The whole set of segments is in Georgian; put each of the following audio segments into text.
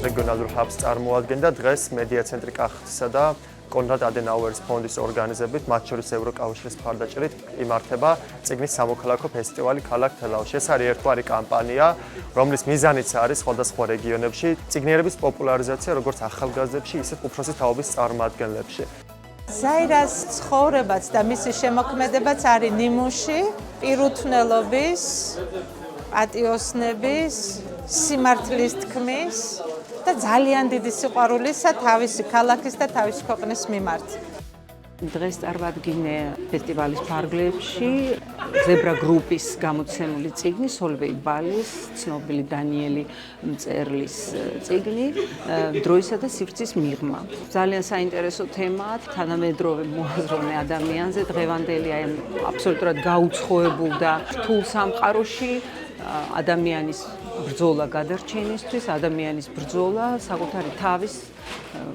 რეგიონალურ ჰაბს წარმოადგენდა დღეს მედია ცენტრი კახეთისა და კონრად ადენაუერის ფონდის ორგანიზებით, მათ შორის ევროკავშირის მხარდაჭერით იმართება წიგნის სამოქალაქო ფესტივალი ქალაქ თელავში. ეს არის ერთგვარი კამპანია, რომლის მიზანიც არის სხვადასხვა რეგიონებში წიგნიერების პოპულარიზაცია როგორც ახალგაზრდებში, ისე უფროსი თაობის წარმომადგენლებში. ზაირას ცხოვრებაც და მისი შემოქმედებაც არის ნიმუში პირუთვნელობის, პატიოსნების, სიმართლის თქმის და ძალიან დიდი სიყვარულისა თავისი ქალაქის და თავისი ქვეყნის მიმართ. დღეს წარმადგინე ფესტივალის ფარგლებში ზებრა გრუპის გამოცემული წიგნი სოლვეი ბალის, ცნობილი დანიელი მწერლის წიგნი დროისა და სივრცის მიღმა. ძალიან საინტერესო თემაა, თანამედროვე მოაზროვნე ადამიანზე, დღევანდელი აბსოლუტურად გაუცხოებულ და რთულ სამყაროში ადამიანის ბრძოლა გადარჩენისთვის, ადამიანის ბრძოლა საკუთარი თავის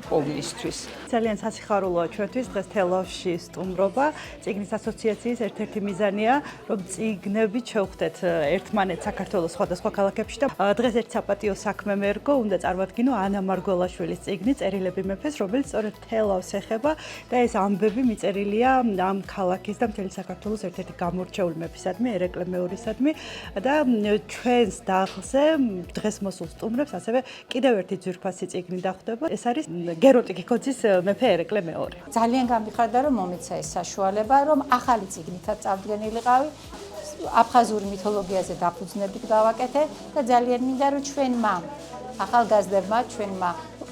პოვნისთვის. ძალიან სასიხარულოა ჩვენთვის დღეს თელავში სტუმრობა. წიგნის ასოციაციის ერთ-ერთი მიზანია, რომ წიგნები შევხვდეთ ერთმანეთს საქართველოს სხვადასხვა ქალაქებში და დღეს ერთ საპატიო საქმე მერგო უნდა წარმადგინო ანა მარგველაშვილის წიგნი წერილები მეფეს, რომელიც სწორედ თელავს ეხება და ეს ამბები მიწერილია ამ ქალაქის და მთელი საქართველოს ერთ-ერთი გამორჩეული მეფისადმი, ერეკლე მეორისადმი და ჩვენს დაღლზე დღეს მოსულ სტუმრებს ასევე კიდევ ერთი ძვირფასი წიგნი დახვდება. ეს არის გერონტი კიქოძის მეფე ერეკლე მეორე. ძალიან გამიხარდა, რომ მომეცა ეს საშუალება, რომ ახალი წიგნითაც წარდგენილიყავი, აფხაზური მითოლოგიაზე დაფუძნებით გავაკეთე და ძალიან მინდა, რომ ჩვენმა ახალგაზრდებმა, ჩვენმა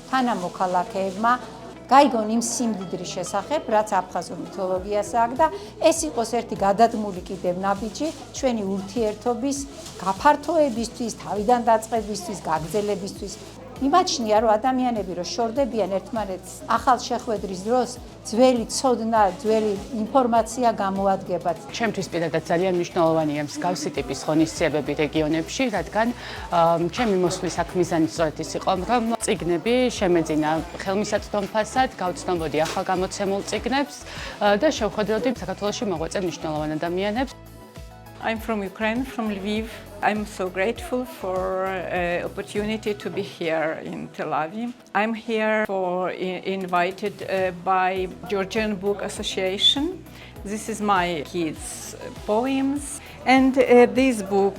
თანამოქალაქეებმა გაიგონ იმ სიმდიდრის შესახებ, რაც აფხაზურ მითოლოგიას აქვს და ეს იყოს ერთი გადადგმული კიდევ ნაბიჯი ჩვენი ურთიერთობის გაფართოებისთვის, თავიდან დაწყებისთვის, გაგრძელებისთვის. იმაჩნია, რომ ადამიანები რო შორდებიან ერთმანეთს ახალ შეხვედრის დროს, ძველი ცოდნა, ძველი ინფორმაცია გამოადგებათ. ჩემთვის პირადად ძალიან მნიშვნელოვანია მსგავსი ტიპის ღონისძიებები რეგიონებში, რადგან ჩემი მოსვლის აქ მიზანი სწორედ ის იყო, რომ წიგნები შემეძინა ხელმისაწვდომ ფასად, გავცნობოდი ახალ გამოცემულ წიგნებს და შევხვედროდი საქართველოში მოღვაწე მნიშვნელოვან ადამიანებს. I'm from Ukraine, from Lviv. I'm so grateful for opportunity to be here in Tel Aviv. I'm here invited by Georgian Book Association. This is my kids' poems. And this book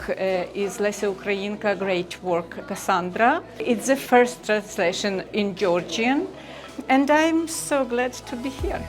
is Lesya Ukrainka Great Work Cassandra. It's the first translation in Georgian. And I'm so glad to be here.